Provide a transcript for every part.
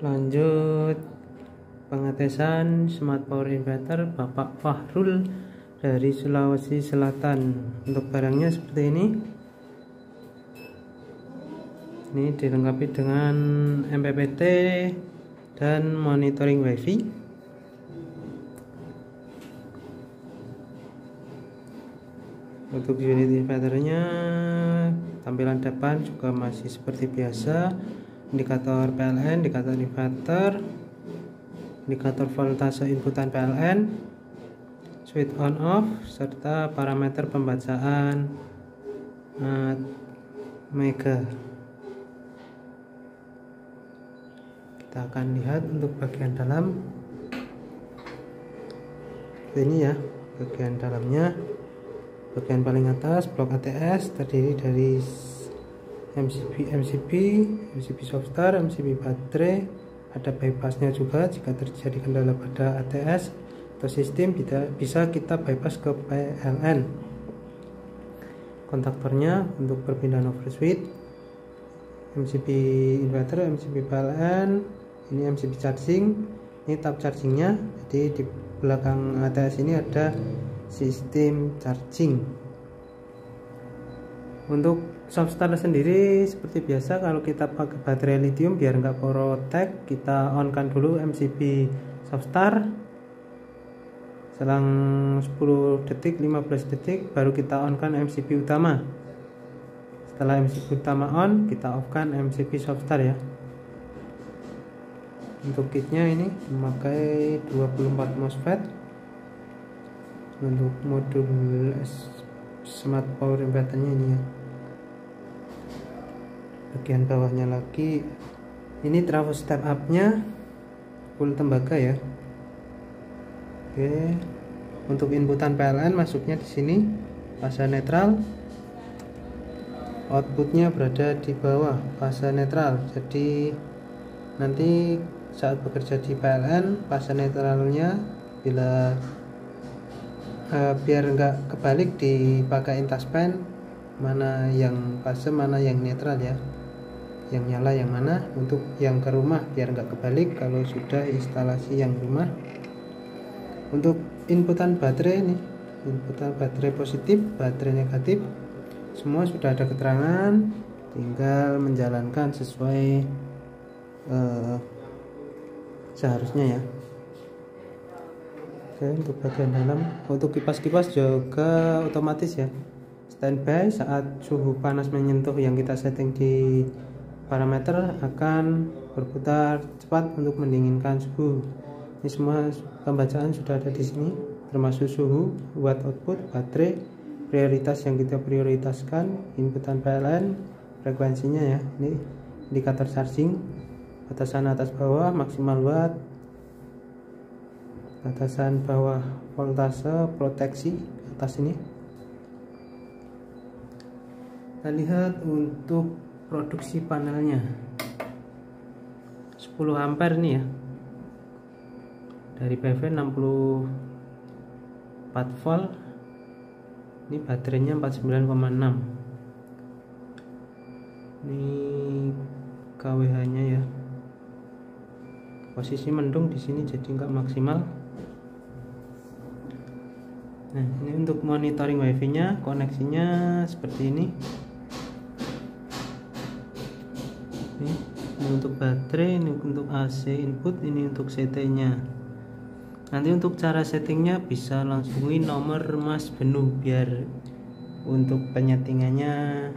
Lanjut pengetesan smart power inverter Bapak Fahrul dari Sulawesi Selatan. Untuk barangnya seperti ini. Ini dilengkapi dengan MPPT dan monitoring WiFi. Untuk unit inverternya, tampilan depan juga masih seperti biasa. Indikator PLN, indikator inverter, indikator voltase inputan PLN, switch on off, serta parameter pembacaan mega. Kita akan lihat untuk bagian dalam. Ini ya bagian dalamnya. Bagian paling atas blok ATS terdiri dari MCB Softstar, MCB baterai, ada bypassnya juga jika terjadi kendala pada ATS atau sistem bisa kita bypass ke PLN. Kontaktornya untuk perpindahan overswitch, MCB inverter, MCB PLN, ini MCB charging, ini tab chargingnya. Jadi di belakang ATS ini ada sistem charging. Untuk Softstar sendiri seperti biasa, kalau kita pakai baterai lithium biar nggak protek, kita on kan dulu MCB Softstar. Selang 10 detik 15 detik baru kita on kan MCB utama. Setelah MCB utama on, kita off kan MCB Softstar ya. Untuk kitnya ini memakai 24 MOSFET. Untuk modul smart power inverternya ini ya. Bagian bawahnya lagi ini trafo step up nya full tembaga ya. Oke, untuk inputan PLN masuknya di sini fase netral, outputnya berada di bawah fase netral. Jadi nanti saat bekerja di PLN fase netralnya biar nggak kebalik dipakai touchpen mana yang fase mana yang netral ya, yang nyala yang mana. Untuk yang ke rumah biar nggak kebalik kalau sudah instalasi yang rumah. Untuk inputan baterai ini, inputan baterai positif, baterai negatif, semua sudah ada keterangan, tinggal menjalankan sesuai seharusnya ya. Oke, untuk bagian dalam, untuk kipas-kipas juga otomatis ya, standby. Saat suhu panas menyentuh yang kita setting di parameter akan berputar cepat untuk mendinginkan suhu. Ini semua pembacaan sudah ada di sini, termasuk suhu, watt output, baterai, prioritas yang kita prioritaskan, inputan PLN, frekuensinya ya. Ini indikator charging, batasan atas bawah maksimal watt, batasan bawah voltase, proteksi atas ini. Kita lihat untuk produksi panelnya 10 ampere nih ya, dari PV 64 volt. Ini baterainya 49,6. Ini kWh nya ya, posisi mendung di sini jadi nggak maksimal. Nah, ini untuk monitoring WiFi nya, koneksinya seperti ini. Ini untuk baterai, ini untuk AC input, ini untuk CT nya. Nanti untuk cara settingnya bisa langsungin nomor Mas Benu, biar untuk penyetingannya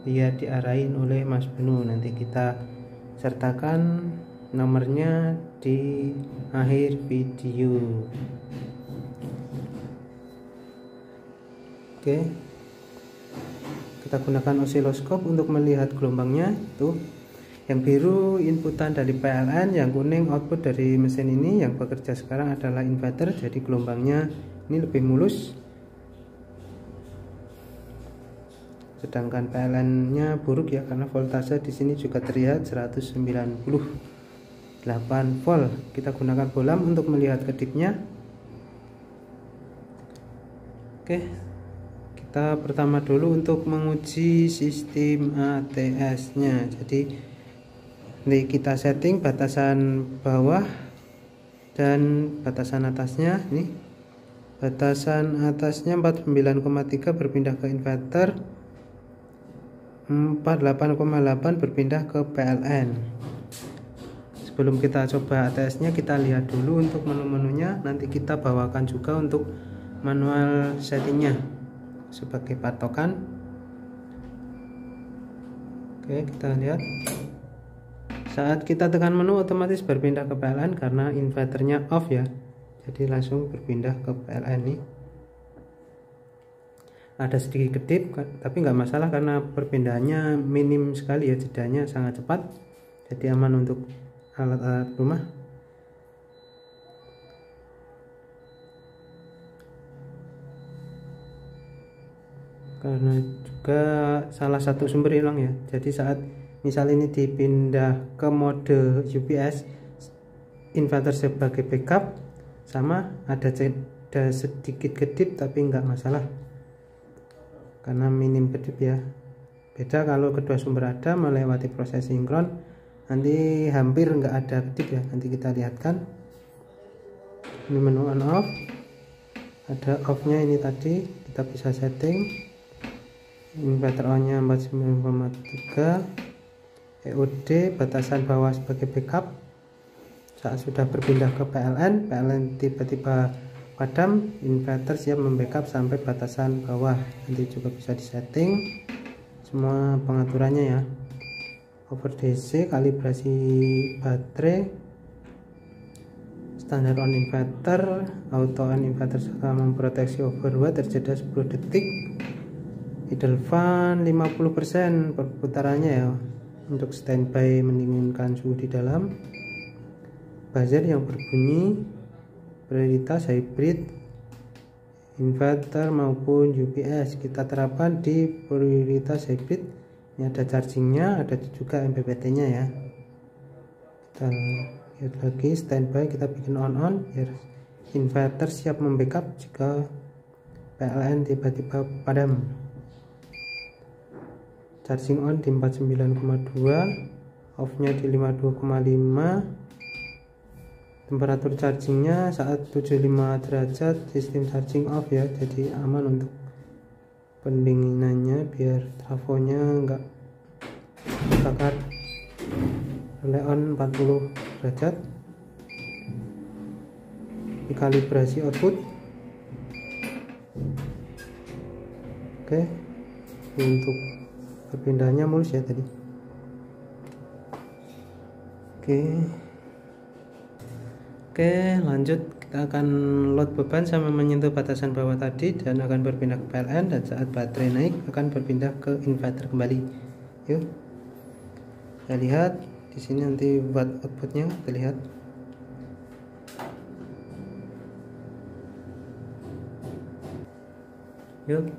biar diarahin oleh Mas Benu. Nanti kita sertakan nomornya di akhir video. Oke, kita gunakan osiloskop untuk melihat gelombangnya. Tuh, yang biru inputan dari PLN, yang kuning output dari mesin ini. Yang bekerja sekarang adalah inverter, jadi gelombangnya ini lebih mulus. Sedangkan PLN-nya buruk ya, karena voltase di sini juga terlihat 198 volt. Kita gunakan bolam untuk melihat kedipnya. Oke, kita pertama dulu untuk menguji sistem ATS nya. Jadi Nanti kita setting batasan bawah dan batasan atasnya. Ini batasan atasnya 49,3 berpindah ke inverter, 48,8 berpindah ke PLN. Sebelum kita coba ATS nya, kita lihat dulu untuk menu-menunya. Nanti kita bawakan juga untuk manual settingnya sebagai patokan. Oke, kita lihat. Saat kita tekan menu otomatis berpindah ke PLN karena inverternya off ya. Jadi langsung berpindah ke PLN nih. Ada sedikit kedip tapi nggak masalah karena perpindahannya minim sekali ya, jedanya sangat cepat. Jadi aman untuk alat-alat rumah. Karena juga salah satu sumber hilang ya. Jadi saat misal ini dipindah ke mode UPS, inverter sebagai backup, sama ada sedikit kedip tapi nggak masalah karena minim kedip ya. Beda kalau kedua sumber ada melewati proses sinkron, nanti hampir nggak ada kedip ya. Nanti kita lihatkan. Ini menu on off, ada off nya ini tadi kita bisa setting. Inverter on nya 49,3, EOD batasan bawah sebagai backup. Saat sudah berpindah ke PLN tiba-tiba padam, inverter siap membackup sampai batasan bawah. Nanti juga bisa disetting semua pengaturannya ya. Over DC, kalibrasi baterai, standar on inverter, auto on inverter serta memproteksi overload terjeda 10 detik. Idle fan 50% perputarannya ya, untuk standby mendinginkan suhu di dalam. Buzzer yang berbunyi, prioritas hybrid inverter maupun UPS kita terapkan di prioritas hybrid. Ini ada chargingnya, ada juga MPPT nya ya. Kita lihat lagi standby, kita bikin on biar inverter siap membackup jika PLN tiba-tiba padam. Charging on di 49,2, off nya di 52,5. Temperatur chargingnya saat 75 derajat, sistem charging off ya, jadi aman untuk pendinginannya biar trafonya enggak terbakar. Relay on 40 derajat. Dikalibrasi output. Oke, untuk perpindahannya mulus ya tadi. Oke, lanjut kita akan load beban sampai menyentuh batasan bawah tadi dan akan berpindah ke PLN, dan saat baterai naik akan berpindah ke inverter kembali. Yuk kita lihat di sini, nanti buat outputnya kita lihat. Yuk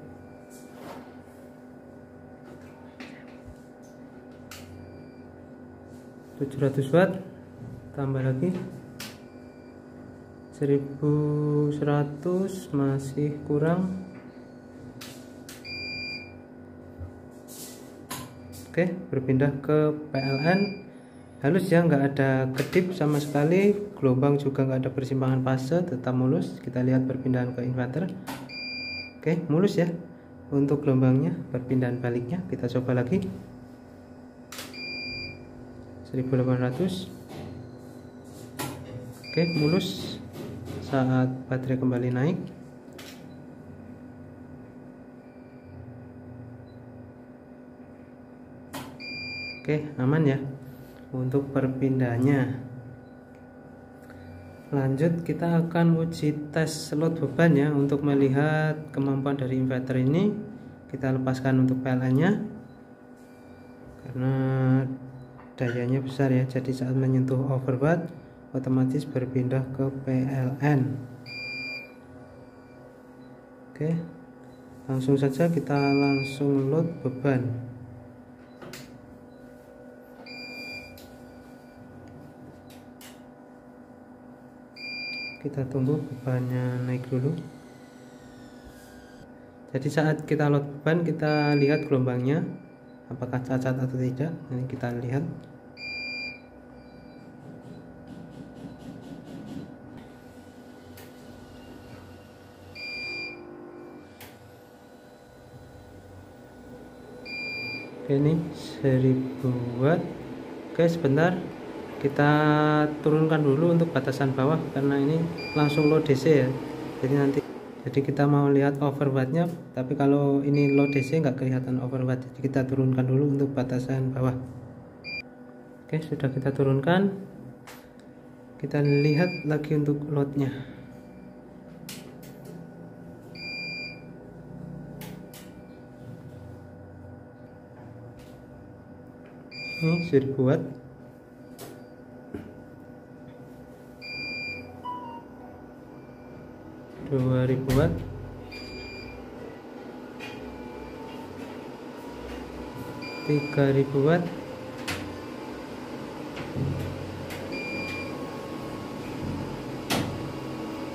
700 watt, tambah lagi 1100, masih kurang. Oke, berpindah ke PLN. Halus ya, nggak ada kedip sama sekali, gelombang juga nggak ada persimpangan fase, tetap mulus. Kita lihat perpindahan ke inverter. Oke, mulus ya untuk gelombangnya. Perpindahan baliknya kita coba lagi 1800. Oke, mulus saat baterai kembali naik. Oke, aman ya untuk perpindahannya. Lanjut kita akan uji tes load beban ya, untuk melihat kemampuan dari inverter ini. Kita lepaskan untuk PLN nya karena dayanya besar ya, jadi saat menyentuh overwatt otomatis berpindah ke PLN. Oke, langsung saja kita langsung load beban. Kita tunggu bebannya naik dulu. Jadi saat kita load beban, kita lihat gelombangnya apakah cacat atau tidak. Ini kita lihat. Ini 1000 watt. Oke, sebentar kita turunkan dulu untuk batasan bawah karena ini langsung low DC ya, jadi kita mau lihat overwattnya, tapi kalau ini low DC nggak kelihatan overwatt, jadi kita turunkan dulu untuk batasan bawah. Oke, sudah kita turunkan, kita lihat lagi untuk loadnya. Ini 1000 watt. 2000 watt. 3000 watt.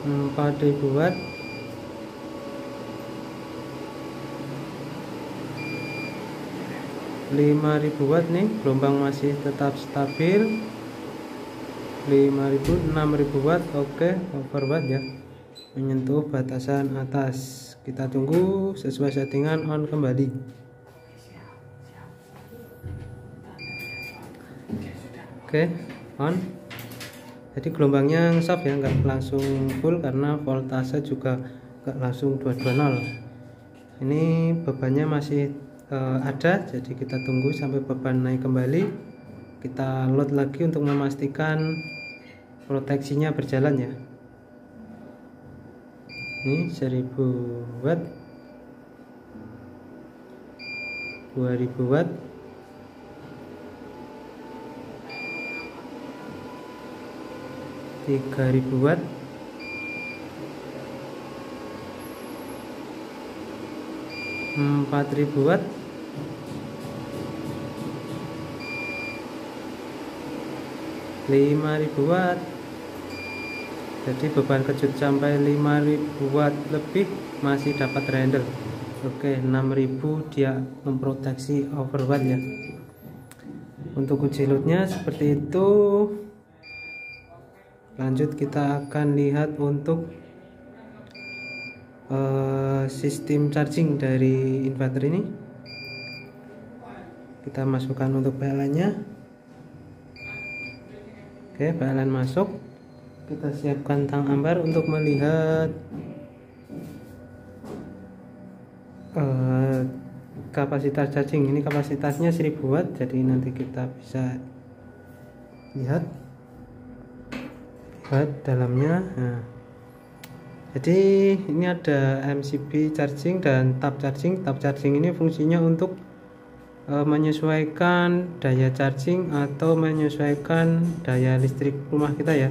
4000 watt. 5000 watt nih, gelombang masih tetap stabil. 5000, 6000 watt. Oke, overwatt ya, menyentuh batasan atas. Kita tunggu sesuai settingan, on kembali. Oke, on. Jadi gelombangnya nge-soft ya, nggak langsung full karena voltase juga nggak langsung 220. Ini bebannya masih ada, jadi kita tunggu sampai beban naik kembali. Kita load lagi untuk memastikan proteksinya berjalan ya. Ini 1000 watt, 2000 watt, 3000 watt, 4000 watt, 5000 watt. Jadi beban kejut sampai 5000 watt lebih masih dapat render. Oke, 6000 dia memproteksi overwatt ya. Untuk uji loadnya seperti itu. Lanjut kita akan lihat untuk sistem charging dari inverter ini. Kita masukkan untuk PLN nya. Oke, PLN masuk. Kita siapkan tang ampere untuk melihat kapasitas charging. Ini kapasitasnya 1000 watt, jadi nanti kita bisa lihat dalamnya. Nah, jadi ini ada MCB charging dan tab charging. Tab charging ini fungsinya untuk menyesuaikan daya charging atau menyesuaikan daya listrik rumah kita ya.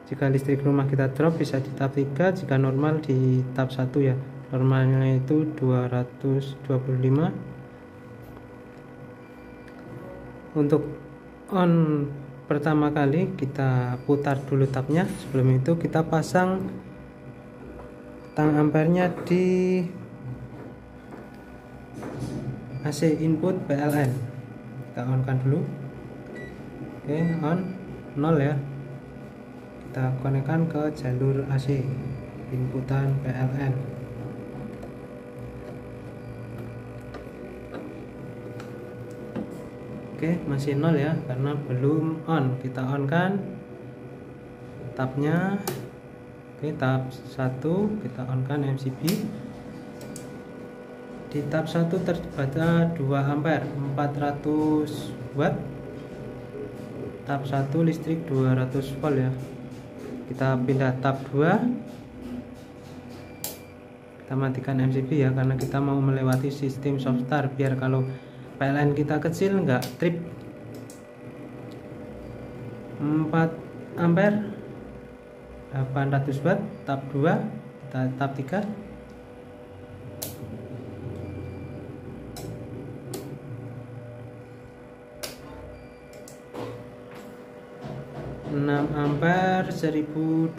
Jika listrik rumah kita drop bisa di tab 3, jika normal di tab 1 ya. Normalnya itu 225. Untuk on pertama kali kita putar dulu tabnya. Sebelum itu kita pasang tang ampernya di AC input PLN. Kita on kan dulu. Oke, on 0 ya. Kita konekkan ke jalur AC inputan PLN. Oke, masih 0 ya karena belum on. Kita on kan tabnya. Oke, tab 1 kita on kan MCB. Di tab 1 terbaca 2 ampere 400 watt. Tab 1 listrik 200 volt ya. Kita pindah tab 2. Kita matikan MCB ya karena kita mau melewati sistem soft start biar kalau PLN kita kecil nggak trip. 4 ampere 800 watt. Tab 2 kita tab 3. 6 ampere 1200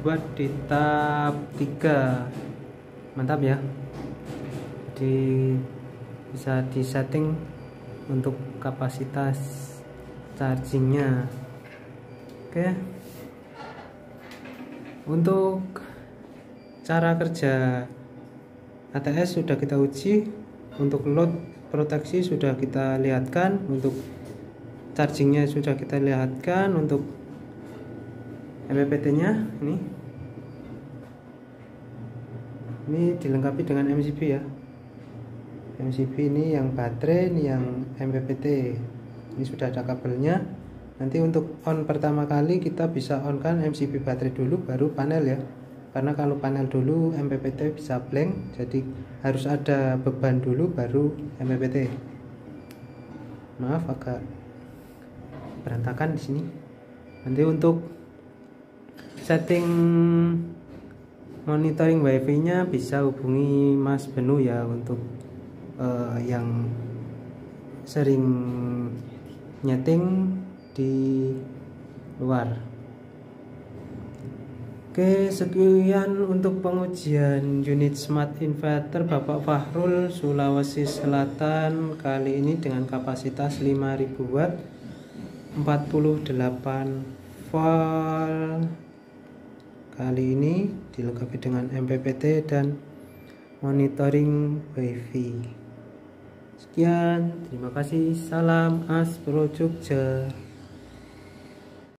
watt di tab 3. Mantap ya. Jadi bisa disetting untuk kapasitas chargingnya. Oke, untuk cara kerja ATS sudah kita uji. Untuk load proteksi sudah kita lihatkan, untuk chargingnya sudah kita lihatkan, untuk MPPT nya ini dilengkapi dengan MCB ya. MCB ini yang baterai, ini yang MPPT. Ini sudah ada kabelnya. Nanti untuk on pertama kali kita bisa on kan MCB baterai dulu baru panel ya, karena kalau panel dulu MPPT bisa blank, jadi harus ada beban dulu baru MPPT. Maaf agak berantakan di sini. Nanti untuk setting monitoring WiFi nya bisa hubungi Mas Benu ya, untuk yang sering nyeting di luar. Oke, sekian untuk pengujian unit smart inverter Bapak Fahrul Sulawesi Selatan kali ini dengan kapasitas 5000 watt 48 volt. Kali ini dilengkapi dengan MPPT dan monitoring WiFi. Sekian, terima kasih. Salam Aspro Jogja.